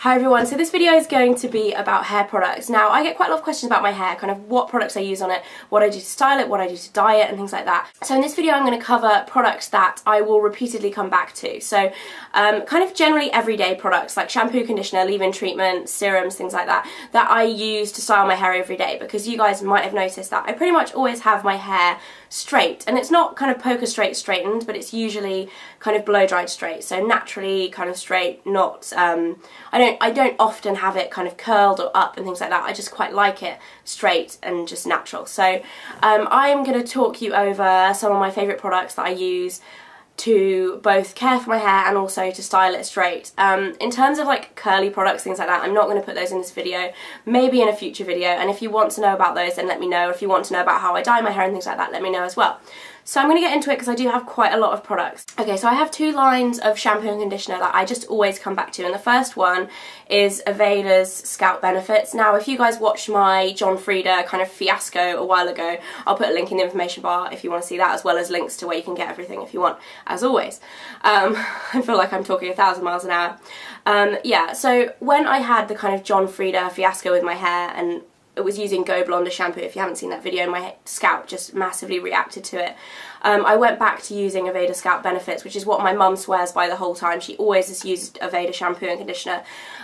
Hi everyone, so this video is going to be about hair products. Now, I get quite a lot of questions about my hair, kind of what products I use on it, what I do to style it, what I do to dye it, and things like that. So in this video I'm going to cover products that I will repeatedly come back to. So kind of generally everyday products like shampoo, conditioner, leave-in treatment, serums, things like that, that I use to style my hair every day, because you guys might have noticed that I pretty much always have my hair straight, and it's not kind of poker straight straightened, but it's usually kind of blow dried straight, so naturally kind of straight, not I don't often have it kind of curled or up and things like that. I just quite like it straight and just natural. So I'm going to talk you over some of my favourite products that I use to both care for my hair and also to style it straight. In terms of like curly products, things like that, I'm not going to put those in this video, maybe in a future video, and if you want to know about those then let me know. If you want to know about how I dye my hair and things like that, let me know as well. So I'm going to get into it because I do have quite a lot of products. Okay, so I have two lines of shampoo and conditioner that I just always come back to, and the first one is Aveda's Scalp Benefits. Now, if you guys watched my John Frieda kind of fiasco a while ago, I'll put a link in the information bar if you want to see that, as well as links to where you can get everything if you want, as always. I feel like I'm talking 1,000 miles an hour. Yeah, so when I had the kind of John Frieda fiasco with my hair, and it was using Go Blonde shampoo, if you haven't seen that video, and my scalp just massively reacted to it. I went back to using Aveda Scalp Benefits, which is what my mum swears by the whole time. She always has used Aveda shampoo and conditioner,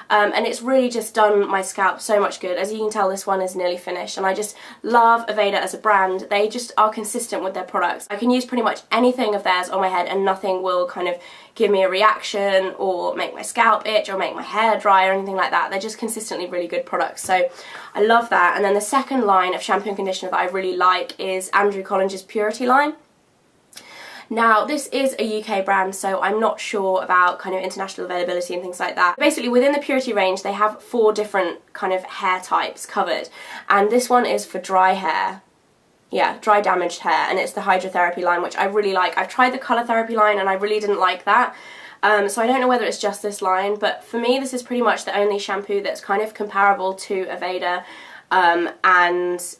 and it's really just done my scalp so much good. As you can tell, this one is nearly finished, and I just love Aveda as a brand. They just are consistent with their products. I can use pretty much anything of theirs on my head and nothing will kind of give me a reaction or make my scalp itch or make my hair dry or anything like that. They're just consistently really good products, so I love that. And then the second line of shampoo and conditioner that I really like is Andrew Collinge's Purity line. Now, this is a UK brand, so I'm not sure about kind of international availability and things like that. Basically, within the Purity range, they have 4 different kind of hair types covered, and this one is for dry hair. Yeah, dry damaged hair, and it's the hydrotherapy line, which I really like. I've tried the colour therapy line and I really didn't like that. So I don't know whether it's just this line, but for me this is pretty much the only shampoo that's kind of comparable to Aveda, and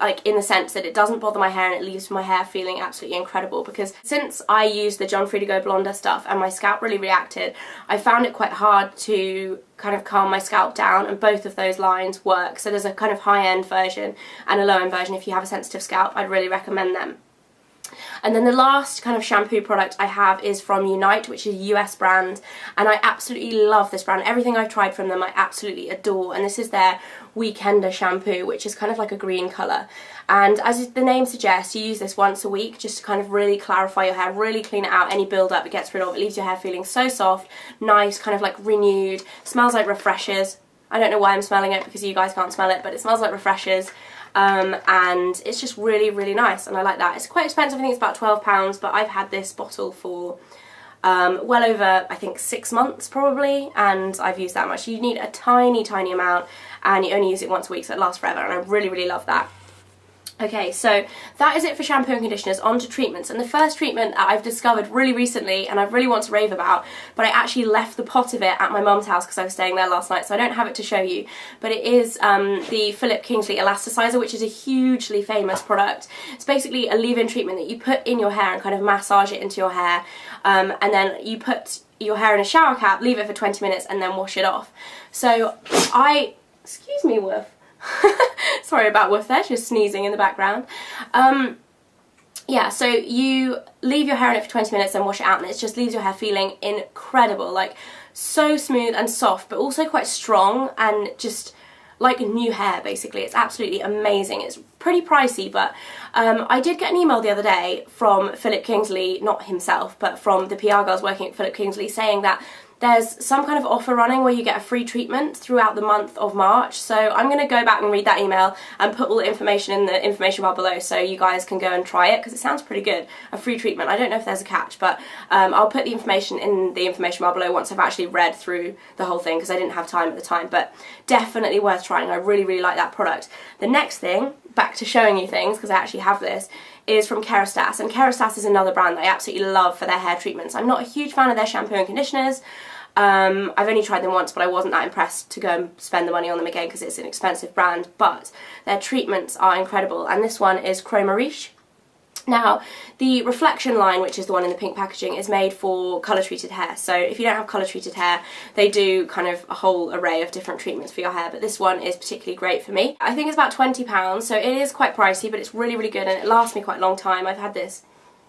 like in the sense that it doesn't bother my hair and it leaves my hair feeling absolutely incredible. Because since I used the John Frieda Go Blonde stuff and my scalp really reacted, I found it quite hard to kind of calm my scalp down, and both of those lines work. So there's a kind of high-end version and a low-end version. If you have a sensitive scalp, I'd really recommend them. And then the last kind of shampoo product I have is from Unite, which is a US brand, and I absolutely love this brand. Everything I've tried from them I absolutely adore, and this is their Weekender shampoo, which is kind of like a green colour. And as the name suggests, you use this once a week just to kind of really clarify your hair, really clean it out, any build-up it gets rid of. It leaves your hair feeling so soft, nice, kind of like renewed, smells like Refreshers. I don't know why I'm smelling it because you guys can't smell it, but it smells like Refreshers. And it's just really, really nice, and I like that. It's quite expensive, I think it's about £12, but I've had this bottle for well over, I think, 6 months probably, and I've used that much. You need a tiny, tiny amount, and you only use it once a week, so it lasts forever, and I really, really love that. Okay, so that is it for shampoo and conditioners. On to treatments, and the first treatment that I've discovered really recently and I really want to rave about, but I actually left the pot of it at my mum's house because I was staying there last night, so I don't have it to show you, but it is the Philip Kingsley Elasticizer, which is a hugely famous product. It's basically a leave-in treatment that you put in your hair and kind of massage it into your hair, and then you put your hair in a shower cap, leave it for 20 minutes and then wash it off. So excuse me, Wolf. Sorry about Wolf there, she's sneezing in the background. Yeah, so you leave your hair in it for 20 minutes and wash it out, and it just leaves your hair feeling incredible, like so smooth and soft, but also quite strong and just like new hair basically. It's absolutely amazing. It's pretty pricey, but I did get an email the other day from Philip Kingsley, not himself, but from the PR girls working at Philip Kingsley, saying that there's some kind of offer running where you get a free treatment throughout the month of March. So I'm going to go back and read that email and put all the information in the information bar below so you guys can go and try it, because it sounds pretty good. A free treatment. I don't know if there's a catch, but I'll put the information in the information bar below once I've actually read through the whole thing, because I didn't have time at the time, but definitely worth trying. I really, really like that product. The next thing, back to showing you things, because I actually have this, is from Kerastase, and Kerastase is another brand that I absolutely love for their hair treatments. I'm not a huge fan of their shampoo and conditioners. I've only tried them once, but I wasn't that impressed to go and spend the money on them again because it's an expensive brand, but their treatments are incredible, and this one is Chroma Riche. Now, the Reflection line, which is the one in the pink packaging, is made for colour treated hair. So if you don't have colour treated hair, they do kind of a whole array of different treatments for your hair, but this one is particularly great for me. I think it's about £20, so it is quite pricey, but it's really, really good, and it lasts me quite a long time. I've had this,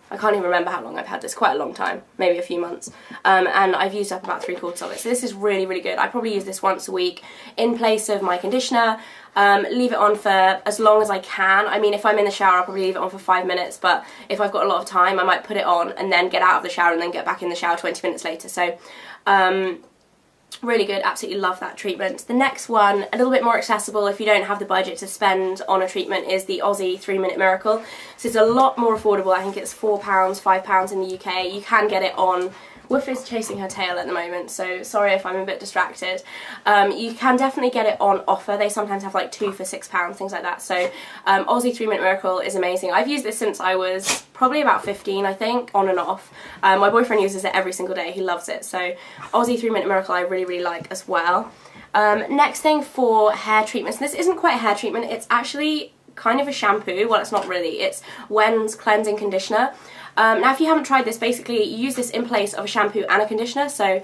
I can't even remember how long I've had this, quite a long time, maybe a few months, and I've used up about 3/4 of it, so this is really, really good. I probably use this once a week in place of my conditioner. Leave it on for as long as I can. I mean, if I'm in the shower, I'll probably leave it on for 5 minutes, but if I've got a lot of time, I might put it on and then get out of the shower and then get back in the shower 20 minutes later. So, really good, absolutely love that treatment. The next one, a little bit more accessible if you don't have the budget to spend on a treatment, is the Aussie 3-Minute Miracle. So it's a lot more affordable. I think it's £4, £5 in the UK. You can get it on... Woof is chasing her tail at the moment, so sorry if I'm a bit distracted. You can definitely get it on offer. They sometimes have like 2 for £6, things like that. So Aussie 3-Minute Miracle is amazing. I've used this since I was probably about 15, I think, on and off. My boyfriend uses it every single day. He loves it. So Aussie 3-Minute Miracle I really, really like as well. Next thing for hair treatments. This isn't quite a hair treatment. It's actually kind of a shampoo. Well, it's not really. It's Wen's Cleansing Conditioner. Now if you haven't tried this, basically you use this in place of a shampoo and a conditioner, so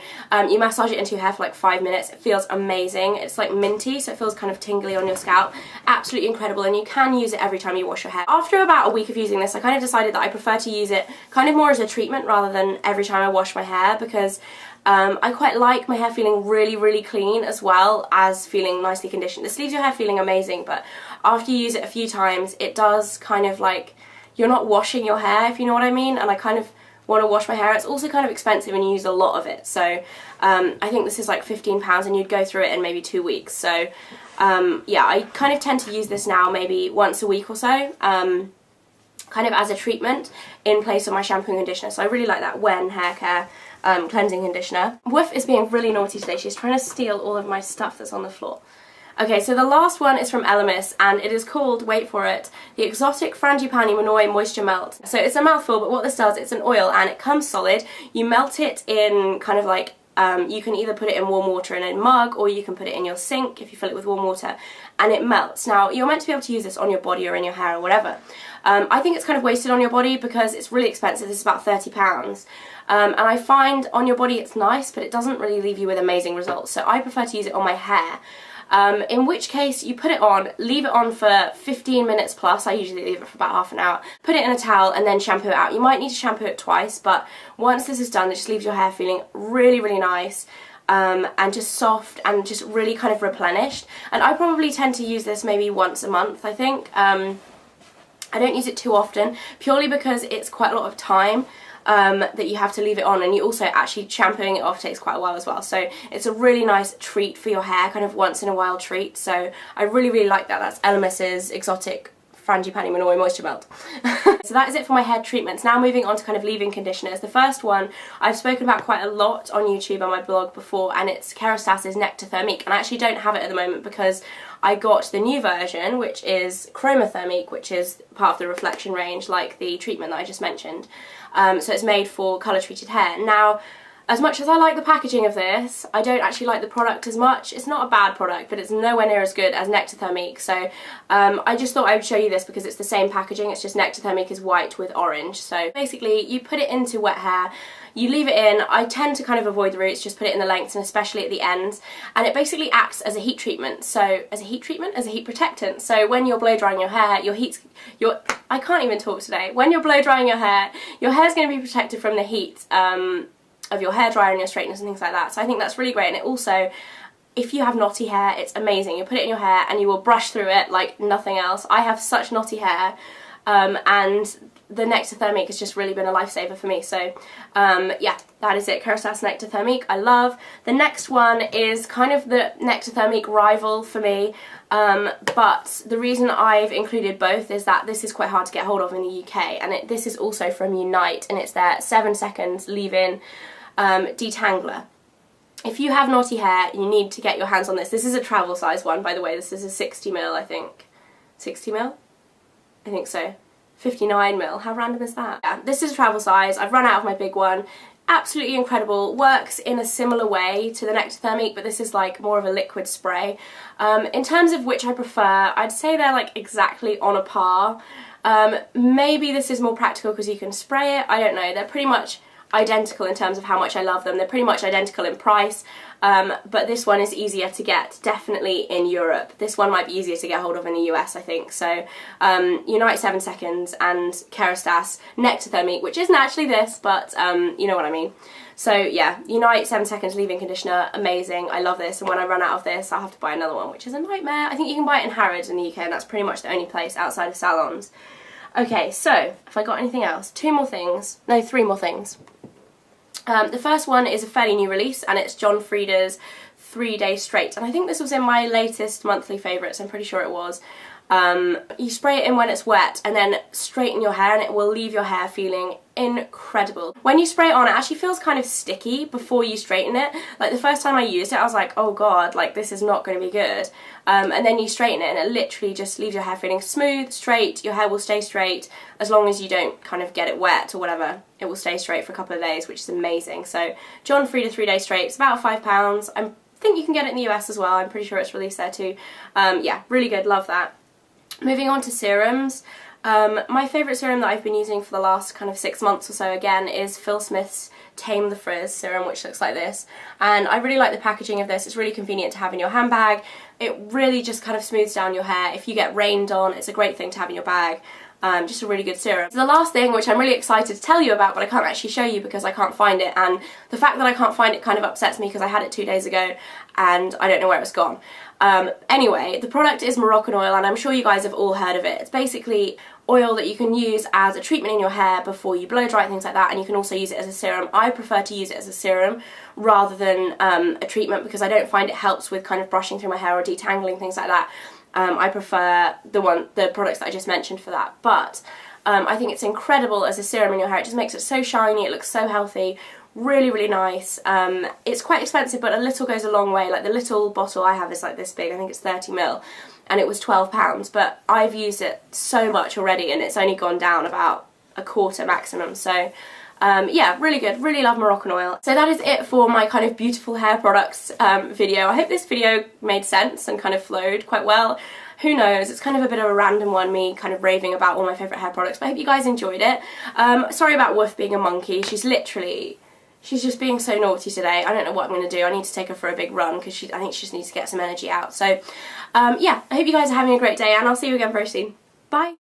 you massage it into your hair for like 5 minutes. It feels amazing. It's like minty, so it feels kind of tingly on your scalp. Absolutely incredible, and you can use it every time you wash your hair. After about a week of using this, I kind of decided that I prefer to use it kind of more as a treatment rather than every time I wash my hair, because I quite like my hair feeling really, really clean as well as feeling nicely conditioned. This leaves your hair feeling amazing, but after you use it a few times, it does kind of like... You're not washing your hair, if you know what I mean, and I kind of want to wash my hair. It's also kind of expensive and you use a lot of it, so I think this is like £15 and you'd go through it in maybe 2 weeks. So yeah, I kind of tend to use this now maybe once a week or so, kind of as a treatment in place of my shampoo and conditioner. So I really like that Wen Hair Care cleansing conditioner. Woof is being really naughty today. She's trying to steal all of my stuff that's on the floor. Okay, so the last one is from Elemis, and it is called, wait for it, the Exotic Frangipani Monoi Moisture Melt. So it's a mouthful, but what this does, it's an oil and it comes solid. You melt it in kind of like, you can either put it in warm water in a mug, or you can put it in your sink if you fill it with warm water, and it melts. Now, you're meant to be able to use this on your body or in your hair or whatever. I think it's kind of wasted on your body because it's really expensive. This is about £30. And I find on your body it's nice, but it doesn't really leave you with amazing results. So I prefer to use it on my hair. In which case you put it on, leave it on for 15 minutes plus. I usually leave it for about half an hour. Put it in a towel and then shampoo it out. You might need to shampoo it twice, but once this is done, it just leaves your hair feeling really, really nice. And just soft and just really kind of replenished. And I probably tend to use this maybe once a month, I think. I don't use it too often, purely because it's quite a lot of time that you have to leave it on, and you also actually shampooing it off takes quite a while as well. So it's a really nice treat for your hair, kind of once in a while treat. So I really, really like that. That's Elemis's Exotic Frangipani Monoi Moisture Melt. So that is it for my hair treatments. Now moving on to kind of leave-in conditioners. The first one I've spoken about quite a lot on YouTube and my blog before, and it's Kerastase Nectar Thermique, and I actually don't have it at the moment because I got the new version, which is Chroma Thermique, which is part of the Reflection range, like the treatment that I just mentioned. So it's made for colour treated hair. Now, as much as I like the packaging of this, I don't actually like the product as much. It's not a bad product, but it's nowhere near as good as Nectar Thermique. So I just thought I would show you this because it's the same packaging. It's just Nectar Thermique is white with orange. So basically, you put it into wet hair, you leave it in. I tend to kind of avoid the roots, just put it in the lengths and especially at the ends. And it basically acts as a heat treatment. So as a heat treatment, as a heat protectant. So when you're blow drying your hair, I can't even talk today. When you're blow drying your hair's going to be protected from the heat of your hairdryer and your straighteners and things like that. So I think that's really great. And it also, if you have knotty hair, it's amazing. You put it in your hair and you will brush through it like nothing else. I have such knotty hair, and the Nectar Thermique has just really been a lifesaver for me. So yeah, that is it. Kerastase Nectar Thermique, I love. The next one is kind of the Nectar Thermique rival for me, but the reason I've included both is that this is quite hard to get hold of in the UK, and this is also from Unite, and it's their 7 seconds leave-in detangler. If you have knotty hair, you need to get your hands on this. This is a travel size one, by the way. This is a 60ml, I think. 60ml? I think so. 59ml. How random is that? Yeah, this is travel size. I've run out of my big one. absolutely incredible. Works in a similar way to the Nectar Thermique, but this is like more of a liquid spray. In terms of which I prefer, I'd say they're like exactly on a par. Maybe this is more practical because you can spray it, I don't know. They're pretty much identical in terms of how much I love them. They're pretty much identical in price, but this one is easier to get, definitely in Europe. This one might be easier to get hold of in the US, I think. So Unite 7 Seconds and Kerastase Nectar Thermique, which isn't actually this, but you know what I mean. So yeah, Unite 7 Seconds Leave-In Conditioner, amazing. I love this, and when I run out of this, I'll have to buy another one, which is a nightmare. I think you can buy it in Harrods in the UK, and that's pretty much the only place outside of salons. Okay, so, have I got anything else? Three more things. The first one is a fairly new release, and it's John Frieda's 3 Day Straight, and I think this was in my latest monthly favourites, I'm pretty sure it was. You spray it in when it's wet and then straighten your hair, and it will leave your hair feeling incredible. When you spray it on, it actually feels kind of sticky before you straighten it. Like the first time I used it, I was like, oh god, like this is not going to be good. And then you straighten it and it literally just leaves your hair feeling smooth, straight. Your hair will stay straight as long as you don't kind of get it wet or whatever. It will stay straight for a couple of days, which is amazing. So John Frieda 3 Day Straight, it's about £5. I think you can get it in the US as well. I'm pretty sure it's released there too. Yeah, really good, love that. Moving on to serums. My favourite serum that I've been using for the last kind of 6 months or so again is Phil Smith's Tame the Frizz serum, which looks like this. And I really like the packaging of this. It's really convenient to have in your handbag. It really just kind of smooths down your hair. If you get rained on, it's a great thing to have in your bag. Just a really good serum. So the last thing, which I'm really excited to tell you about, but I can't actually show you because I can't find it, and the fact that I can't find it kind of upsets me because I had it 2 days ago and I don't know where it's gone. Anyway, the product is Moroccan oil, and I'm sure you guys have all heard of it. It's basically oil that you can use as a treatment in your hair before you blow dry, things like that, and you can also use it as a serum. I prefer to use it as a serum rather than a treatment because I don't find it helps with kind of brushing through my hair or detangling, things like that. I prefer the products that I just mentioned for that, but I think it's incredible as a serum in your hair. It just makes it so shiny, it looks so healthy, really, really nice. It's quite expensive, but a little goes a long way. Like the little bottle I have is like this big, I think it's 30ml, and it was £12, but I've used it so much already and it's only gone down about a quarter maximum, so yeah, really good, really love Moroccan oil. So that is it for my kind of beautiful hair products video. I hope this video made sense and kind of flowed quite well. Who knows, it's kind of a bit of a random one, me kind of raving about all my favourite hair products, but I hope you guys enjoyed it. Sorry about Woof being a monkey, she's just being so naughty today. I don't know what I'm going to do. I need to take her for a big run because I think she just needs to get some energy out. So yeah, I hope you guys are having a great day, and I'll see you again very soon. Bye!